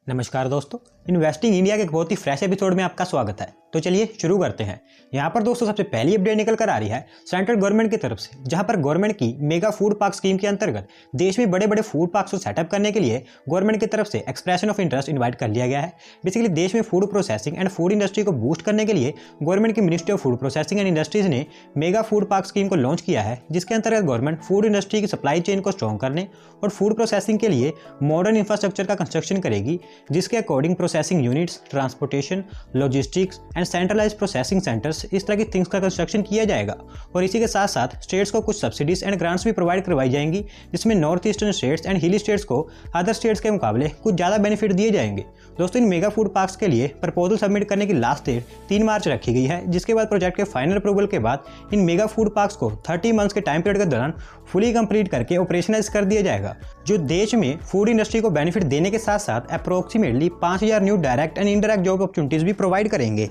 नमस्कार दोस्तों, investing India के एक बहुत ही फ्रेश एपिसोड में आपका स्वागत है। तो चलिए शुरू करते हैं। यहाँ पर दोस्तों सबसे पहली अपडेट निकल कर आ रही है सेंट्रल गवर्नमेंट की तरफ से, जहाँ पर गवर्नमेंट की मेगा फूड पार्क स्कीम के अंतर्गत देश में बड़े बड़े फूड पार्क्स को सेटअप करने के लिए गवर्नमेंट की तरफ से एक्सप्रेशन ऑफ इंटरेस्ट इन्वाइट कर लिया गया है। बेसिकली देश में food processing and food industry को बूस्ट करने के लिए गवर्नमेंट की ministry of food processing and industries ने मेगा फूड पार्क स्कीम को लॉन्च किया है, जिसके अंतर्गत गवर्नमेंट फूड इंडस्ट्री की सप्लाई चेन को स्ट्रॉन्ग करने और फूड प्रोसेसिंग के लिए मॉडर्न इंफ्रास्ट्रक्चर का कंस्ट्रक्शन करेगी, जिसके according processing units, transportation, logistics and centralised processing centres, इस तरह की थिंग्स का कंस्ट्रक्शन किया जाएगा। और इसी के साथ साथ स्टेट्स को कुछ सब्सिडीज एंड ग्रांट्स भी प्रोवाइड करवाई जाएंगी, जिसमें नॉर्थ ईस्टर्न स्टेट्स एंड हिली स्टेट्स को अदर स्टेट्स के मुकाबले कुछ ज़्यादा बेनिफिट दिए जाएंगे। दोस्तों, इन मेगा फूड पार्क्स के लिए प्रपोजल सबमिट करने की लास्ट डेट 3 मार्च रखी गई है, जिसके बाद प्रोजेक्ट के फाइनल अप्रूवल के बाद इन मेगा फूड पार्क्स को 30 मंथ्स के टाइम पीरियड के दौरान फुली कंप्लीट करके ऑपरेशनलाइज कर दिया जाएगा, जो देश में फूड इंडस्ट्री को बेनिफिट देने के साथ साथ approximately 5000 new direct and indirect job opportunities भी प्रोवाइड करेंगे।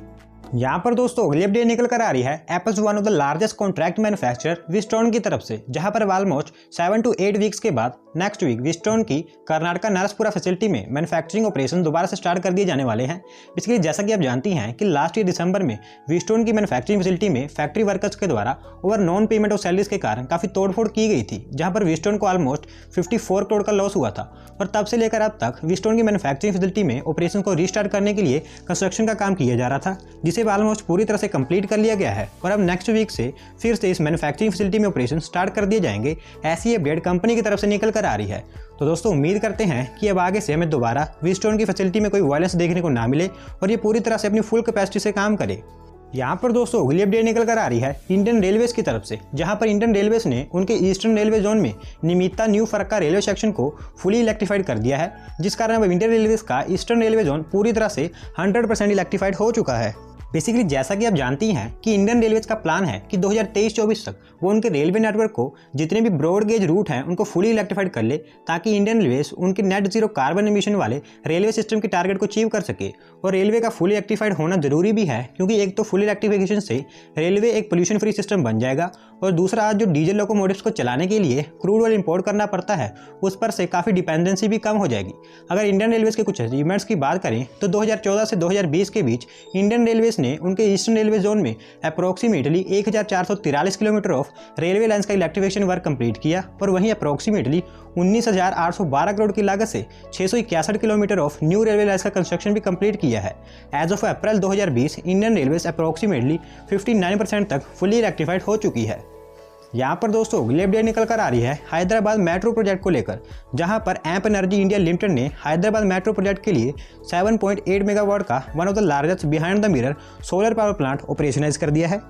यहाँ पर दोस्तों अगली अपडेट निकल कर आ रही है apples one of the largest contract manufacturer Wheatstone की तरफ से, जहां पर ऑलमोस्ट 7 to 8 वीक्स के बाद नेक्स्ट वीक विस्टोन की कर्नाटका नरसपुरा फैसिलिटी में मैन्युफैक्चरिंग ऑपरेशन दोबारा से स्टार्ट कर दिए जाने वाले हैं। बेसिकली जैसा कि आप जानती हैं कि लास्ट ईयर दिसंबर में विस्टोन की मैन्युफैक्चरिंग फैसिलिटी में फैक्ट्री वर्कर्स के द्वारा over non payment of salaries के कारण काफी तोड़फोड़ की गई थी, जहां पर विस्टोन को ऑलमोस्ट 54 करोड़ का लॉस हुआ था। और तब से लेकर अब तक विस्टोन की मैन्युफैक्चरिंग फैसिलिटी में ऑपरेशन को रीस्टार्ट करने के लिए कंस्ट्रक्शन का काम किया जा रहा था, जिसे ऑलमोस्ट पूरी तरह से कंप्लीट कर लिया गया है। और अब नेक्स्ट वीक से फिर से इस मैन्युफैक्चरिंग फैसिलिटी में ऑपरेशन स्टार्ट कर दिए जाएंगे। ऐसी अपडेट कंपनी की तरफ से निकल कर आ रही है। तो दोस्तों उम्मीद करते हैं कि अब आगे से हमें दोबारा विस्टोन की फैसिलिटी में कोई वायलेंस देखने को ना मिले और ये पूरी तरह से अपनी फुल कैपेसिटी से काम करे। यहाँ पर दोस्तों अगली अपडेट निकल कर आ रही है इंडियन रेलवेज की तरफ से, जहाँ पर इंडियन रेलवेज ने उनके ईस्टर्न रेलवे जोन में निमित्ता न्यू फरक्का रेलवे सेक्शन को फुली इलेक्ट्रीफाइड कर दिया है, जिस कारण अब इंडियन रेलवेज का ईस्टर्न रेलवे जोन पूरी तरह से 100% इलेक्ट्रीफाइड हो चुका है। बेसिकली जैसा कि आप जानती हैं कि इंडियन रेलवेज का प्लान है कि 2023-24 तक वो उनके रेलवे नेटवर्क को जितने भी ब्रॉड गेज रूट हैं उनको फुली इलेक्ट्रीफाइड कर ले, ताकि इंडियन रेलवेज उनके नेट जीरो कार्बन एमिशन वाले रेलवे सिस्टम के टारगेट को अचीव कर सके। और रेलवे का फुली इलेक्ट्रीफाइड होना जरूरी भी है, क्योंकि एक तो फुल इलेक्ट्रिफिकेशन से रेलवे एक पोल्यूशन फ्री सिस्टम बन जाएगा, और दूसरा आज जो डीजल लोकोमोटिव्स को चलाने के लिए क्रूड ऑयल इंपोर्ट करना पड़ता है उस पर से काफ़ी डिपेंडेंसी भी कम हो जाएगी। अगर इंडियन रेलवेज के कुछ अचीवमेंट्स की बात करें तो 2014 से 2020 के बीच इंडियन रेलवेज ने उनके ईस्टर्न रेलवे जोन में approximately 1443 kilometre of railway lines का इलेक्ट्रिफिकेशन वर्क कंप्लीट किया, और वहीं अप्रोक्सीमेटली 19,812 करोड़ की लागत से 661 kilometre of new railway lines का कंस्ट्रक्शन भी कंप्लीट किया है। As of April 2020 Indian railways approximately 59% तक फुली इलेक्ट्रीफाइड हो चुकी है। यहाँ पर दोस्तों अगली अपडेट निकल कर आ रही है हैदराबाद मेट्रो प्रोजेक्ट को लेकर, जहाँ पर एम्प एनर्जी इंडिया लिमिटेड ने हैदराबाद मेट्रो प्रोजेक्ट के लिए 7.8 मेगावाट का one of the largest behind the mirror solar power plant operationalise कर दिया है।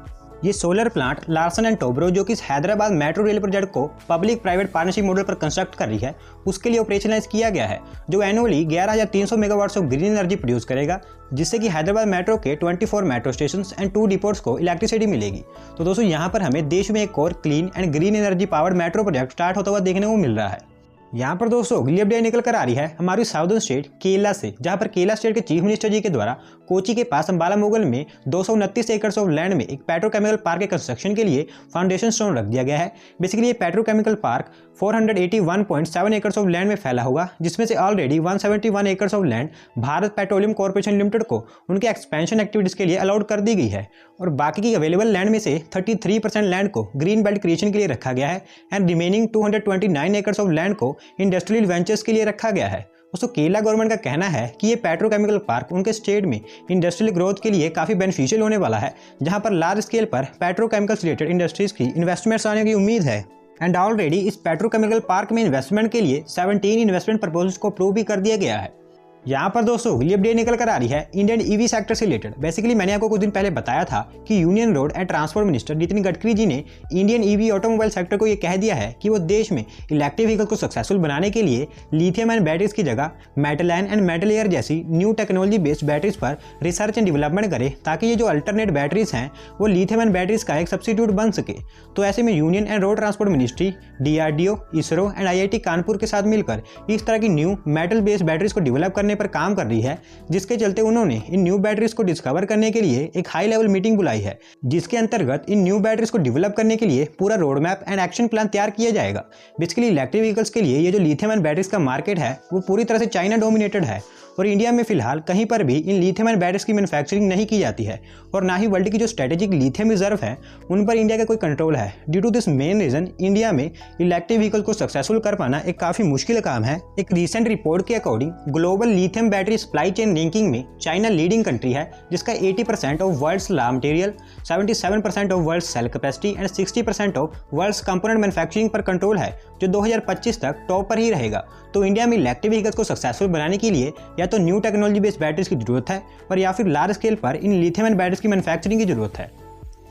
ये solar plant Larsen and Toubro, जो कि इस हैदराबाद मेट्रो रेल प्रोजेक्ट को पब्लिक प्राइवेट पार्टनरशिप मॉडल पर कंस्ट्रक्ट कर रही है, उसके लिए ऑपरेशनाइज किया गया है, जो annually 11,300 megawatts of green energy produce करेगा, जिससे कि हैदराबाद मेट्रो के 24 मेट्रो स्टेशन एंड 2 डिपोट्स को इलेक्ट्रिसिटी मिलेगी। तो दोस्तों यहाँ पर हमें देश में एक और clean and green energy powered metro project start होता हुआ देखने को मिल रहा है। यहाँ पर दोस्तों अगली अपडेट निकल कर आ रही है हमारी साउदर्न स्टेट केरला से, जहाँ पर केरला स्टेट के चीफ मिनिस्टर जी के द्वारा कोची के पास अंबाला मोगल में 229 एकड़ ऑफ लैंड में एक पेट्रोकेमिकल पार्क के कंस्ट्रक्शन के लिए फाउंडेशन स्टोन रख दिया गया है। बेसिकली ये पेट्रोकेमिकल पार्क 481.7 एकड़ ऑफ लैंड में फैला होगा, जिसमें से ऑलरेडी 171 एकड़ of land Bharat petroleum corporation limited को उनके एक्सपेंशन एक्टिविटीज के लिए अलाउड कर दी गई है, और बाकी की अवेलेबल लैंड में से 33% लैंड को ग्रीन बेल्ट क्रिएशन के लिए रखा गया है, एंड रिमेनिंग 229 एकड़ ऑफ लैंड को इंडस्ट्रियल वेंचर्स के लिए रखा गया है। दोस्तों केरला गवर्नमेंट का कहना है कि ये पेट्रोकेमिकल पार्क उनके स्टेट में इंडस्ट्रियल ग्रोथ के लिए काफ़ी बेनिफिशियल होने वाला है, जहां पर लार्ज स्केल पर पेट्रोकेमिकल्स रिलेटेड इंडस्ट्रीज की इन्वेस्टमेंट्स आने की उम्मीद है। एंड ऑलरेडी इस पेट्रोकेमिकल पार्क में इन्वेस्टमेंट के लिए 17 इन्वेस्टमेंट प्रपोजल्स को अप्रूव भी कर दिया गया है। यहाँ पर दोस्तों अगली अपडेट निकल कर आ रही है इंडियन ईवी सेक्टर से रिलेटेड। बेसिकली मैंने आपको कुछ दिन पहले बताया था कि union road and transport minister Nitin Gadkari ji ने इंडियन ईवी ऑटोमोबाइल सेक्टर को ये कह दिया है कि वो देश में इलेक्ट्रिक व्हीकल को सक्सेसफुल बनाने के लिए लिथियम एंड बैटरीज की जगह metal ion and metal air जैसी न्यू टेक्नोलॉजी बेस्ड बैटरीज पर रिसर्च एंड डेवलपमेंट करे, ताकि ये जो अल्टरनेट बैटरीज हैं वो लिथियम एंड बैटरीज का एक सब्स्टिट्यूट बन सके। तो ऐसे में union and road transport ministry, DRDO, ISRO and IIT Kanpur के साथ मिलकर इस तरह की न्यू मेटल बेस्ड बैटरीज को डेवलप करने पर काम कर रही है, जिसके चलते उन्होंने इन न्यू बैटरीज को डिस्कवर करने के लिए एक हाई लेवल मीटिंग बुलाई है, जिसके अंतर्गत इन न्यू बैटरीज को डेवलप करने के लिए पूरा road map and action plan तैयार किया जाएगा। बेसिकली इलेक्ट्रिक व्हीकल्स के लिए ये जो लिथियम एंड बैटरीज का मार्केट है वो पूरी तरह से चाइना डोमिनेटेड है, और इंडिया में फिलहाल कहीं पर भी इन लिथियम आयन बैटरीज की मैन्युफैक्चरिंग नहीं की जाती है और ना ही वर्ल्ड की जो स्ट्रेटेजिक लिथियम रिजर्व है उन पर इंडिया का कोई कंट्रोल है। Due to this main reason India में इलेक्ट्रिक व्हीकल को सक्सेसफुल कर पाना एक काफी मुश्किल काम है। एक रिसेंट रिपोर्ट के according global lithium battery supply chain ranking में चाइना लीडिंग कंट्री है, जिसका 80% of world's raw material, 77% of world's cell capacity and 60% of world's component manufacturing पर कंट्रोल है, जो 2025 तक टॉप पर ही रहेगा। तो इंडिया में इलेक्ट्रिक व्हीकल्स को सक्सेसफुल बनाने के लिए या तो न्यू टेक्नोलॉजी बेस्ड बैटरीज की जरूरत है और या फिर लार्ज स्केल पर इन लिथियम आयन बैटरीज की मैन्युफैक्चरिंग की जरूरत है।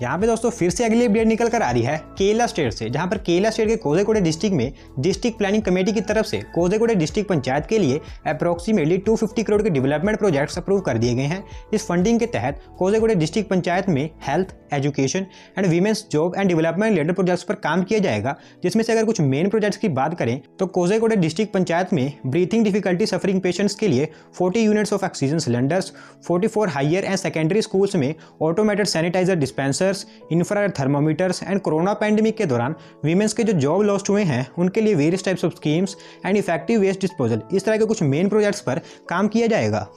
यहाँ पे दोस्तों फिर से अगली अपडेट निकल कर आ रही है केरला स्टेट से, जहाँ पर केरला स्टेट के कोझिकोड डिस्ट्रिक्ट में डिस्ट्रिक्ट प्लानिंग कमेटी की तरफ से कोझिकोड डिस्ट्रिक्ट पंचायत के लिए अप्रोक्सीमेटली 250 करोड़ के डेवलपमेंट प्रोजेक्ट्स अप्रूव कर दिए गए हैं। इस फंडिंग के तहत कोझिकोड डिस्ट्रिक्ट पंचायत में health, education and women's job and development related projects पर काम किया जाएगा, जिसमें से अगर कुछ मेन प्रोजेक्ट्स की बात करें तो कोझिकोड डिस्ट्रिक्ट पंचायत में ब्रीथिंग डिफिकल्टी सफरिंग पेशेंट्स के लिए 40 units of oxygen cylinders, 44 higher and secondary schools में automated sanitiser dispensers, infrared thermometers and corona pandemic के दौरान वीमेंस के जो जॉब लॉस्ट हुए हैं उनके लिए various types of schemes and effective waste disposal, इस तरह के कुछ मेन प्रोजेक्ट्स पर काम किया जाएगा।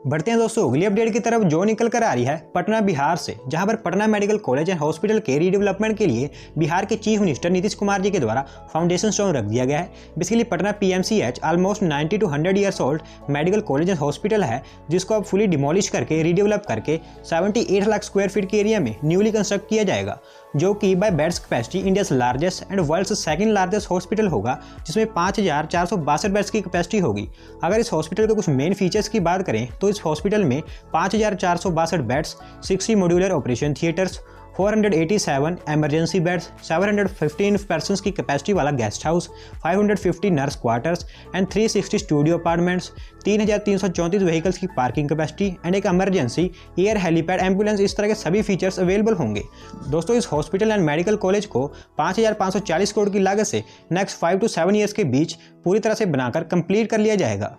बढ़ते हैं दोस्तों अगली अपडेट की तरफ, जो निकल कर आ रही है पटना बिहार से, जहां पर Patna medical college and hospital के रीडेवलपमेंट के लिए बिहार के चीफ मिनिस्टर नीतीश कुमार जी के द्वारा फाउंडेशन स्टोन रख दिया गया है। Basically Patna PMCH almost 90 to 100 years old medical college and hospital है, जिसको अब फुली डिमोलिश करके रीडेवलप करके 78 लाख स्क्वायर फीट के एरिया में न्यूली कंस्ट्रक्ट किया जाएगा, जो कि by beds capacity India's largest and world's second largest hospital होगा, जिसमें 5462 बेड्स की कैपेसिटी होगी। अगर इस हॉस्पिटल के कुछ मेन फीचर्स की बात करें तो इस हॉस्पिटल में 5462 beds, 60 modular operation theatres, 487 emergency beds, 715 persons की कैपेसिटी वाला guest house, 550 nurse quarters and 360 studio apartments, 3334 vehicles की पार्किंग कैपेसिटी एंड एक इमरजेंसी एयर हेलीपैड एम्बुलेंस, इस तरह के सभी फीचर्स अवेलेबल होंगे। दोस्तों इस हॉस्पिटल एंड मेडिकल कॉलेज को 5540 करोड़ की लागत से नेक्स्ट 5 to 7 ईयर्स के बीच पूरी तरह से बनाकर कंप्लीट कर लिया जाएगा।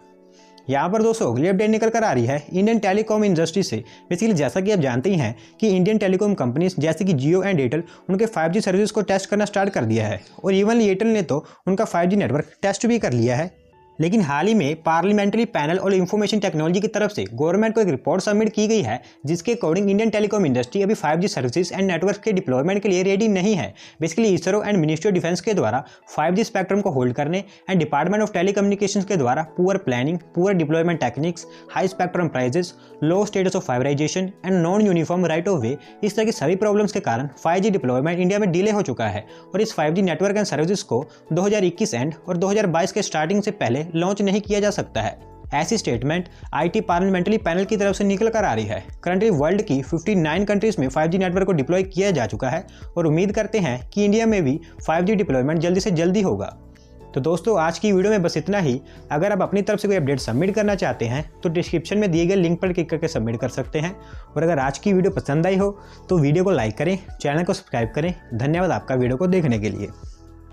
यहाँ पर दोस्तों अगली अपडेट निकल कर आ रही है इंडियन टेलीकॉम इंडस्ट्री से। बेसिकली जैसा कि आप जानते ही हैं कि इंडियन टेलीकॉम कंपनीज जैसे कि जियो एंड एयरटेल उनके 5G सर्विस को टेस्ट करना स्टार्ट कर दिया है और इवन एयरटेल ने तो उनका 5G नेटवर्क टेस्ट भी कर लिया है। लेकिन हाल ही में पार्लियामेंट्री पैनल और इंफॉर्मेशन टेक्नोलॉजी की तरफ से गवर्नमेंट को एक रिपोर्ट सबमिट की गई है, जिसके अकॉर्डिंग इंडियन टेलीकॉम इंडस्ट्री अभी 5G सर्विसेज एंड नेटवर्क के डिप्लॉयमेंट के लिए रेडी नहीं है। Basically ISRO and ministry of defence के द्वारा 5G स्पेक्ट्रम को होल्ड करने एंड डिपार्टमेंट ऑफ टेलीकम्युनिकेशंस के द्वारा poor planning, poor deployment techniques, high spectrum prices, low status of fibrisation and non uniform right of way, इस तरह की सभी प्रॉब्लम्स के कारण 5G डिप्लॉयमेंट इंडिया में डिले हो चुका है और इस 5G नेटवर्क एंड सर्विसेज को 2021 एंड और 2022 के स्टार्टिंग से पहले लॉन्च नहीं किया जा सकता है। ऐसी स्टेटमेंट आईटी पार्लियामेंट्री पैनल की तरफ से निकल कर आ रही है। करंटली वर्ल्ड की 59 कंट्रीज में 5G नेटवर्क को डिप्लॉय किया जा चुका है और उम्मीद करते हैं कि इंडिया में भी 5G डिप्लॉयमेंट जल्दी से जल्दी होगा। तो दोस्तों आज की वीडियो में बस इतना ही। अगर आप अपनी तरफ से कोई अपडेट सबमिट करना चाहते हैं तो डिस्क्रिप्शन में दिए गए लिंक पर क्लिक करके सबमिट कर सकते हैं। और अगर आज की वीडियो पसंद आई हो तो वीडियो को लाइक करें, चैनल को सब्सक्राइब करें। धन्यवाद आपका वीडियो को देखने के लिए।